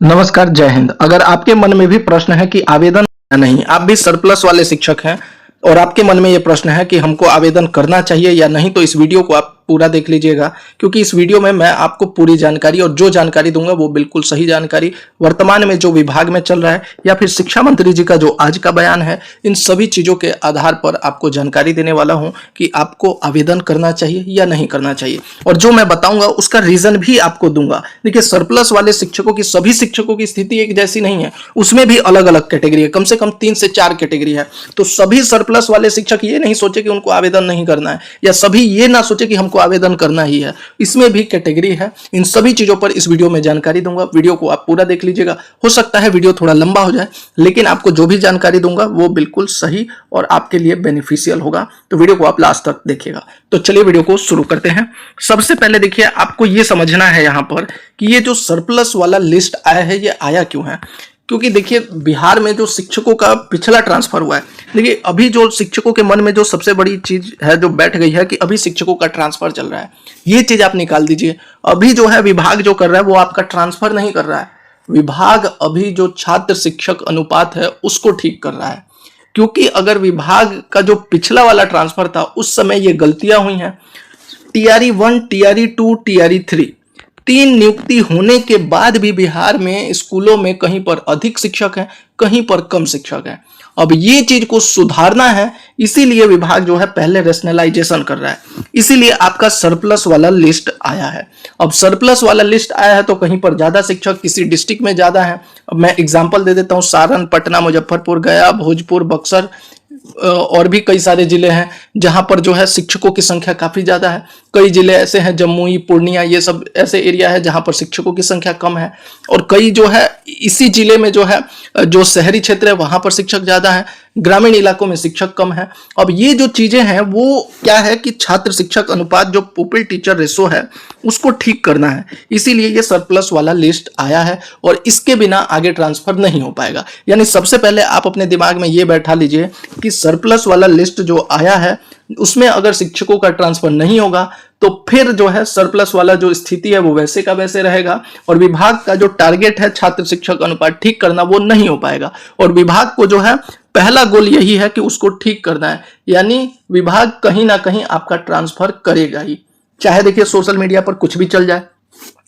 नमस्कार, जय हिंद। अगर आपके मन में भी प्रश्न है कि आवेदन या नहीं, आप भी सरप्लस वाले शिक्षक हैं और आपके मन में ये प्रश्न है कि हमको आवेदन करना चाहिए या नहीं, तो इस वीडियो को आप पूरा देख लीजिएगा, क्योंकि इस वीडियो में मैं आपको पूरी जानकारी और जो जानकारी दूंगा वो बिल्कुल सही जानकारी, वर्तमान में जो विभाग में चल रहा है या फिर शिक्षा मंत्री जी का जो आज का बयान है, इन सभी चीजों के आधार पर आपको जानकारी देने वाला हूं कि आपको आवेदन करना चाहिए या नहीं करना चाहिए। और जो मैं बताऊंगा उसका रीजन भी आपको दूंगा। देखिए, सरप्लस वाले शिक्षकों की, सभी शिक्षकों की स्थिति एक जैसी नहीं है, उसमें भी अलग अलग कैटेगरी है, कम से कम 3 से 4 कैटेगरी है। तो सभी सरप्लस वाले शिक्षक ये नहीं सोचे कि उनको आवेदन नहीं करना है, या सभी ये ना सोचे कि हमको आवेदन करना ही है। इसमें भी कैटेगरी है। इन सभी चीजों पर इस वीडियो में जानकारी दूंगा। वीडियो को आप पूरा देख लीजिएगा। हो सकता है वीडियो थोड़ा लंबा हो जाए, लेकिन आपको जो भी जानकारी दूंगा वो बिल्कुल सही और आपके लिए बेनिफिशियल होगा। तो वीडियो को आप लास्ट तक देखिएगा। तो चलिए वीडियो को शुरू करते हैं। सबसे पहले देखिए, आपको ये समझना है यहां पर कि ये जो सरप्लस वाला लिस्ट आया है, ये आया क्यों है। क्योंकि देखिए, बिहार में जो शिक्षकों का पिछला ट्रांसफर हुआ है, देखिए अभी जो शिक्षकों के मन में जो सबसे बड़ी चीज है जो बैठ गई है कि अभी शिक्षकों का ट्रांसफर चल रहा है, ये चीज आप निकाल दीजिए। अभी जो है विभाग जो कर रहा है वो आपका ट्रांसफर नहीं कर रहा है। विभाग अभी जो छात्र शिक्षक अनुपात है उसको ठीक कर रहा है। क्योंकि अगर विभाग का जो पिछला वाला ट्रांसफर था उस समय ये गलतियां हुई हैं। टीआरई 1, टीआरई 2, टीआरई 3 3 नियुक्ति होने के बाद भी बिहार में स्कूलों में कहीं पर अधिक शिक्षक हैं, कहीं पर कम शिक्षक हैं। अब ये चीज को सुधारना है, इसीलिए विभाग जो है पहले रेशनलाइजेशन कर रहा है। इसीलिए आपका सरप्लस वाला लिस्ट आया है। अब सरप्लस वाला लिस्ट आया है तो कहीं पर ज्यादा शिक्षक किसी डिस्ट्रिक्ट में ज्यादा है। अब मैं एग्जांपल दे देता हूं, सारण, पटना, मुजफ्फरपुर, गया, भोजपुर, बक्सर और भी कई सारे जिले हैं जहां पर जो है शिक्षकों की संख्या काफी ज्यादा है। कई जिले ऐसे हैं, जमुई, पूर्णिया, ये सब ऐसे एरिया है जहां पर शिक्षकों की संख्या कम है। और कई जो है इसी जिले में जो है जो शहरी क्षेत्र है वहां पर शिक्षक ज्यादा है, ग्रामीण इलाकों में शिक्षक कम है। अब ये जो चीजें हैं वो क्या है कि छात्र शिक्षक अनुपात जो पुपिल टीचर रेशो है उसको ठीक करना है। इसीलिए ये सरप्लस वाला लिस्ट आया है और इसके बिना आगे ट्रांसफर नहीं हो पाएगा। यानी सबसे पहले आप अपने दिमाग में ये बैठा लीजिए कि सरप्लस वाला लिस्ट जो आया है उसमें अगर शिक्षकों का ट्रांसफर नहीं होगा तो फिर जो है सरप्लस वाला जो स्थिति है वो वैसे का वैसे रहेगा और विभाग का जो टारगेट है छात्र शिक्षक अनुपात ठीक करना वो नहीं हो पाएगा। और विभाग को जो है पहला गोल यही है कि उसको ठीक करना है, यानी विभाग कहीं ना कहीं आपका ट्रांसफर करेगा ही, चाहे देखिए सोशल मीडिया पर कुछ भी चल जाए।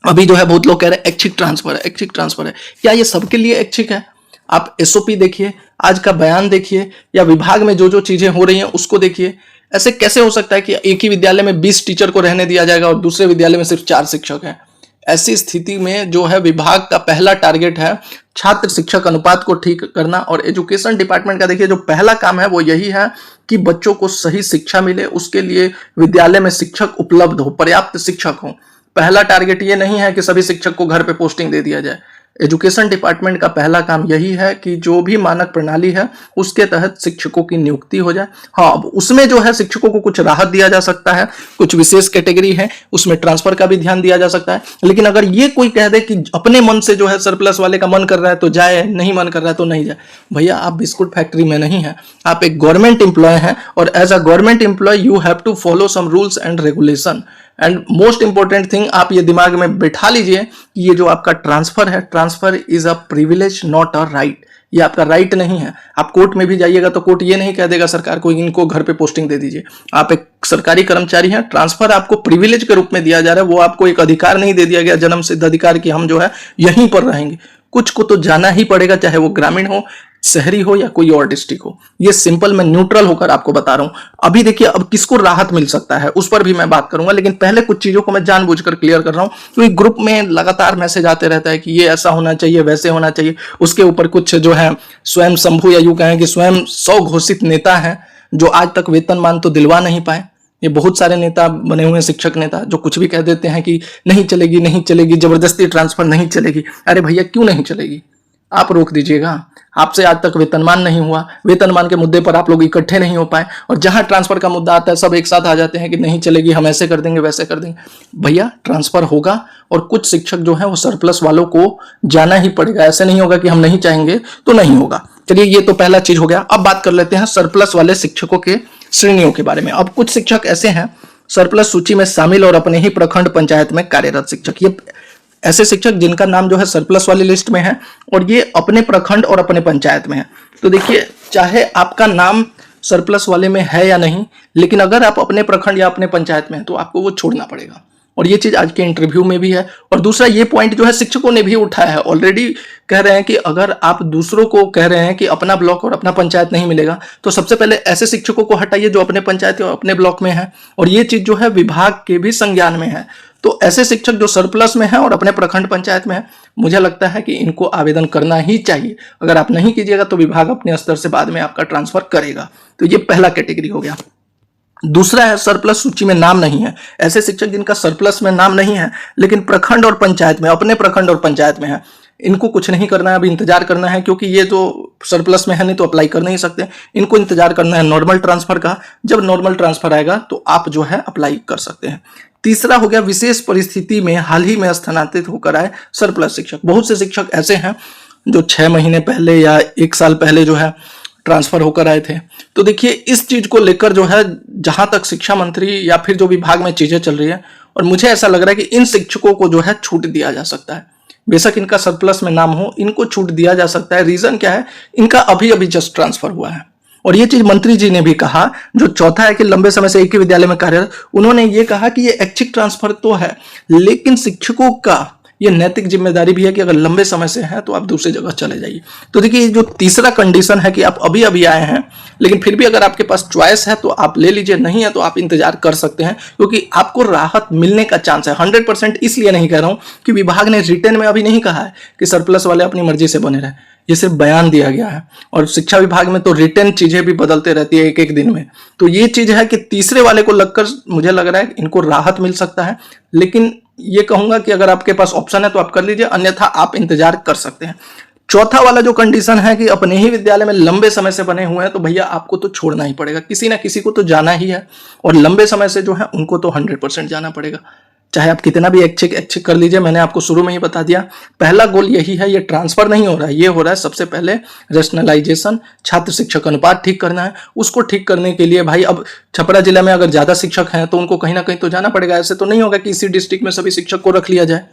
अभी जो है बहुत लोग कह रहे हैं ऐच्छिक ट्रांसफर है, ऐच्छिक ट्रांसफर है। क्या ये सबके लिए ऐच्छिक है? आप एसओपी देखिए, आज का बयान देखिए, या विभाग में जो जो चीजें हो रही हैं उसको देखिए। ऐसे कैसे हो सकता है कि एक ही विद्यालय में 20 टीचर को रहने दिया जाएगा और दूसरे विद्यालय में सिर्फ 4 शिक्षक हैं? ऐसी स्थिति में जो है विभाग का पहला टारगेट है छात्र शिक्षक अनुपात को ठीक करना। और एजुकेशन डिपार्टमेंट का देखिए जो पहला काम है वो यही है कि बच्चों को सही शिक्षा मिले, उसके लिए विद्यालय में शिक्षक उपलब्ध हो, पर्याप्त शिक्षक हो। पहला टारगेट ये नहीं है कि सभी शिक्षक को घर पे पोस्टिंग दे दिया जाए। एजुकेशन डिपार्टमेंट का पहला काम यही है कि जो भी मानक प्रणाली है उसके तहत शिक्षकों की नियुक्ति हो जाए। हाँ, अब उसमें जो है शिक्षकों को कुछ राहत दिया जा सकता है, कुछ विशेष कैटेगरी है उसमें ट्रांसफर का भी ध्यान दिया जा सकता है। लेकिन अगर ये कोई कह दे कि अपने मन से जो है सरप्लस वाले का मन कर रहा है तो जाए, नहीं मन कर रहा है तो नहीं जाए, भैया आप बिस्कुट फैक्ट्री में नहीं है, आप एक गवर्नमेंट एम्प्लॉय हैं और as a government employee you have to follow some rules and regulation. And most important thing आप ये दिमाग में बैठा लीजिए कि ये जो आपका ट्रांसफर है, transfer is a privilege not a right. ये आपका राइट नहीं है। आप कोर्ट में भी जाइएगा तो कोर्ट ये नहीं कह देगा सरकार को इनको घर पे पोस्टिंग दे दीजिए। आप एक सरकारी कर्मचारी हैं, ट्रांसफर आपको प्रिविलेज के रूप में दिया जा रहा है, वो आपको एक अधिकार नहीं दे दिया गया, जन्म सिद्ध अधिकार कि हम जो है यहीं पर रहेंगे। कुछ को तो जाना ही पड़ेगा, चाहे वो ग्रामीण हो, शहरी हो या कोई और डिस्ट्रिक्ट हो। ये सिंपल मैं न्यूट्रल होकर आपको बता रहा हूं। अभी देखिए अब किसको राहत मिल सकता है उस पर भी मैं बात करूंगा, लेकिन पहले कुछ चीजों को मैं जानबूझकर क्लियर कर रहा हूं क्योंकि ग्रुप में लगातार मैसेज आते रहता है कि ये ऐसा होना चाहिए, वैसे होना चाहिए। उसके ऊपर कुछ जो है स्वयं शंभू या यूं कहें कि स्वयं स्वघोषित नेता हैं जो आज तक वेतनमान तो दिलवा नहीं पाए। ये बहुत सारे नेता बने हुए हैं, शिक्षक नेता, जो कुछ भी कह देते हैं कि नहीं चलेगी, नहीं चलेगी, जबरदस्ती ट्रांसफर नहीं चलेगी। अरे भैया क्यों नहीं चलेगी? आप रोक दीजिएगा। आपसे आज तक वेतनमान नहीं हुआ, वेतनमान के मुद्दे पर आप लोग इकट्ठे नहीं हो पाए और जहां ट्रांसफर का मुद्दा आता है सब एक साथ आ जाते हैं कि नहीं चलेगी, हम ऐसे कर देंगे, वैसे कर देंगे। भैया ट्रांसफर होगा और कुछ शिक्षक जो है वो सरप्लस वालों को जाना ही पड़ेगा। ऐसे नहीं होगा कि हम नहीं चाहेंगे तो नहीं होगा। चलिए ये तो पहला चीज हो गया। अब बात कर लेते हैं सरप्लस वाले शिक्षकों के श्रेणियों के बारे में। अब कुछ शिक्षक ऐसे हैं सरप्लस सूची में शामिल और अपने ही प्रखंड पंचायत में कार्यरत शिक्षक। ये ऐसे शिक्षक जिनका नाम जो है सरप्लस वाली लिस्ट में है और ये अपने प्रखंड और अपने पंचायत में है। तो देखिए, चाहे आपका नाम सरप्लस वाले में है या नहीं, लेकिन अगर आप अपने प्रखंड या अपने पंचायत में हैं तो आपको वो छोड़ना पड़ेगा। और ये चीज आज के इंटरव्यू में भी है। और दूसरा ये पॉइंट जो है शिक्षकों ने भी उठाया है, ऑलरेडी कह रहे हैं कि अगर आप दूसरों को कह रहे हैं कि अपना ब्लॉक और अपना पंचायत नहीं मिलेगा, तो सबसे पहले ऐसे शिक्षकों को हटाइए जो अपने पंचायत और अपने ब्लॉक में है। और ये चीज जो है विभाग के भी संज्ञान में है। तो ऐसे शिक्षक जो सरप्लस में है और अपने प्रखंड पंचायत में है, मुझे लगता है कि इनको आवेदन करना ही चाहिए। अगर आप नहीं कीजिएगा तो विभाग अपने स्तर से बाद में आपका ट्रांसफर करेगा। तो ये पहला कैटेगरी हो गया। दूसरा है सरप्लस सूची में नाम नहीं है। ऐसे शिक्षक जिनका सरप्लस में नाम नहीं है लेकिन प्रखंड और पंचायत में, अपने प्रखंड और पंचायत में है, इनको कुछ नहीं करना है, अभी इंतजार करना है, क्योंकि ये जो सरप्लस में है नहीं तो अप्लाई कर नहीं सकते। इनको इंतजार करना है नॉर्मल ट्रांसफर का। जब नॉर्मल ट्रांसफर आएगा तो आप जो है अप्लाई कर सकते हैं। तीसरा हो गया विशेष परिस्थिति में हाल ही में स्थानांतरित होकर आए सरप्लस शिक्षक। बहुत से शिक्षक ऐसे हैं जो 6 महीने पहले या 1 साल पहले जो है ट्रांसफर होकर आए थे। तो देखिए, इस चीज को लेकर जो है जहां तक शिक्षा मंत्री या फिर जो विभाग में चीजें चल रही है, और मुझे ऐसा लग रहा है कि इन शिक्षकों को जो है छूट दिया जा सकता है। बेशक इनका सरप्लस में नाम हो, इनको छूट दिया जा सकता है। रीजन क्या है, इनका अभी अभी जस्ट ट्रांसफर हुआ है। और ये चीज मंत्री जी ने भी कहा। जो चौथा है कि लंबे समय से एक ही विद्यालय में कार्यरत, उन्होंने ये कहा कि ये ऐच्छिक ट्रांसफर तो है, लेकिन शिक्षकों का ये नैतिक जिम्मेदारी भी है कि अगर लंबे समय से है तो आप दूसरी जगह चले जाइए। तो देखिए, जो तीसरा कंडीशन है कि आप अभी अभी आए हैं, लेकिन फिर भी अगर आपके पास चॉइस है तो आप ले लीजिए, नहीं है तो आप इंतजार कर सकते हैं, क्योंकि आपको राहत मिलने का चांस है। 100% इसलिए नहीं कह रहा हूं कि विभाग ने रिटर्न में अभी नहीं कहा है कि सरप्लस वाले अपनी मर्जी से बने रहे, ये सिर्फ बयान दिया गया है। और शिक्षा विभाग में तो रिटर्न चीजें भी बदलते रहती है एक एक दिन में। तो ये चीज है कि तीसरे वाले को लगकर मुझे लग रहा है इनको राहत मिल सकता है। लेकिन ये कहूंगा कि अगर आपके पास ऑप्शन है तो आप कर लीजिए, अन्यथा आप इंतजार कर सकते हैं। चौथा वाला जो कंडीशन है कि अपने ही विद्यालय में लंबे समय से बने हुए हैं, तो भैया आपको तो छोड़ना ही पड़ेगा, किसी ना किसी को तो जाना ही है। और लंबे समय से जो है उनको तो 100% जाना पड़ेगा, चाहे आप कितना भी ऐच्छिक कर लीजिए। मैंने आपको शुरू में ही बता दिया, पहला गोल यही है। ये ट्रांसफर नहीं हो रहा है, ये हो रहा है सबसे पहले रेशनलाइजेशन, छात्र शिक्षक अनुपात ठीक करना है। उसको ठीक करने के लिए भाई, अब छपरा जिला में अगर ज्यादा शिक्षक हैं तो उनको कहीं ना कहीं तो जाना पड़ेगा। ऐसे तो नहीं होगा कि इसी डिस्ट्रिक्ट में सभी शिक्षक को रख लिया जाए,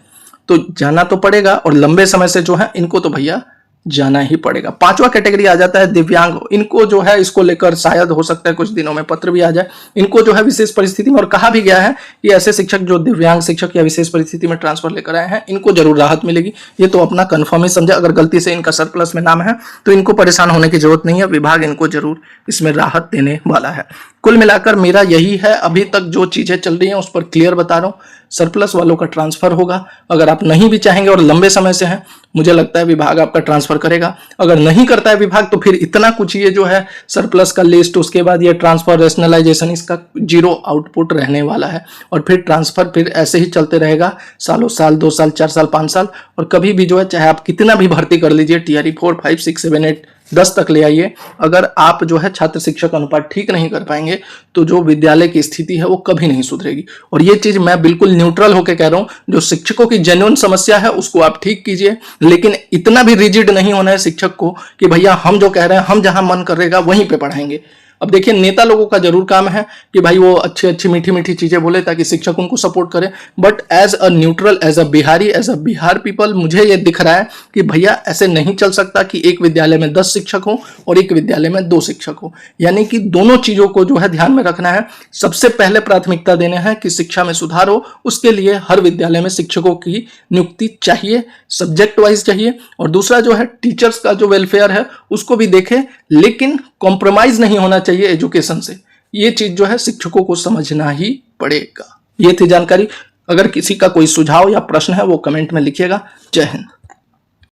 तो जाना तो पड़ेगा। और लंबे समय से जो है इनको तो भैया जाना ही पड़ेगा। पांचवा कैटेगरी आ जाता है दिव्यांग। इनको जो है, इसको लेकर शायद हो सकता है कुछ दिनों में पत्र भी आ जाए। इनको जो है विशेष परिस्थिति में, और कहा भी गया है कि ऐसे शिक्षक जो दिव्यांग शिक्षक या विशेष परिस्थिति में ट्रांसफर लेकर आए हैं, इनको जरूर राहत मिलेगी। ये तो अपना कंफर्म ही समझे। अगर गलती से इनका सरप्लस में नाम है तो इनको परेशान होने की जरूरत नहीं है, विभाग इनको जरूर इसमें राहत देने वाला है। कुल मिलाकर मेरा यही है, अभी तक जो चीजें चल रही हैं उस पर क्लियर बता रहा हूं। सरप्लस वालों का ट्रांसफर होगा। अगर आप नहीं भी चाहेंगे और लंबे समय से हैं, मुझे लगता है विभाग आपका ट्रांसफर करेगा। अगर नहीं करता है विभाग तो फिर इतना कुछ ये जो है सरप्लस का लिस्ट, उसके बाद ये ट्रांसफर, रेशनलाइजेशन, इसका 0 आउटपुट रहने वाला है। और फिर ट्रांसफर फिर ऐसे ही चलते रहेगा, सालों साल, 2 साल, 4 साल, 5 साल। और कभी भी जो है, चाहे आप कितना भी भर्ती कर लीजिए, TRE 4, 5, 6, 7, 8, 10 तक ले आइए, अगर आप जो है छात्र शिक्षक अनुपात ठीक नहीं कर पाएंगे तो जो विद्यालय की स्थिति है वो कभी नहीं सुधरेगी। और ये चीज मैं बिल्कुल न्यूट्रल होकर कह रहा हूं, जो शिक्षकों की जेन्युइन समस्या है उसको आप ठीक कीजिए, लेकिन इतना भी रिजिड नहीं होना है शिक्षक को कि भैया हम जो कह रहे हैं, हम जहां मन करेगा वहीं पे पढ़ाएंगे। अब देखिए, नेता लोगों का जरूर काम है कि भाई वो अच्छी अच्छी मीठी मीठी चीजें बोले ताकि शिक्षक उनको सपोर्ट करे, but as a neutral, as a Bihari, as a Bihar people, मुझे ये दिख रहा है कि भैया ऐसे नहीं चल सकता कि एक विद्यालय में 10 शिक्षक हो और एक विद्यालय में 2 शिक्षक हो। यानी कि दोनों चीजों को जो है ध्यान में रखना है। सबसे पहले प्राथमिकता देना है कि शिक्षा में सुधार हो, उसके लिए हर विद्यालय में शिक्षकों की नियुक्ति चाहिए, सब्जेक्ट वाइज चाहिए। और दूसरा जो है टीचर्स का जो वेलफेयर है उसको भी देखें, लेकिन कॉम्प्रोमाइज नहीं होना चाहिए एजुकेशन से। ये चीज जो है शिक्षकों को समझना ही पड़ेगा। ये थी जानकारी। अगर किसी का कोई सुझाव या प्रश्न है वो कमेंट में लिखिएगा। जय हिंद।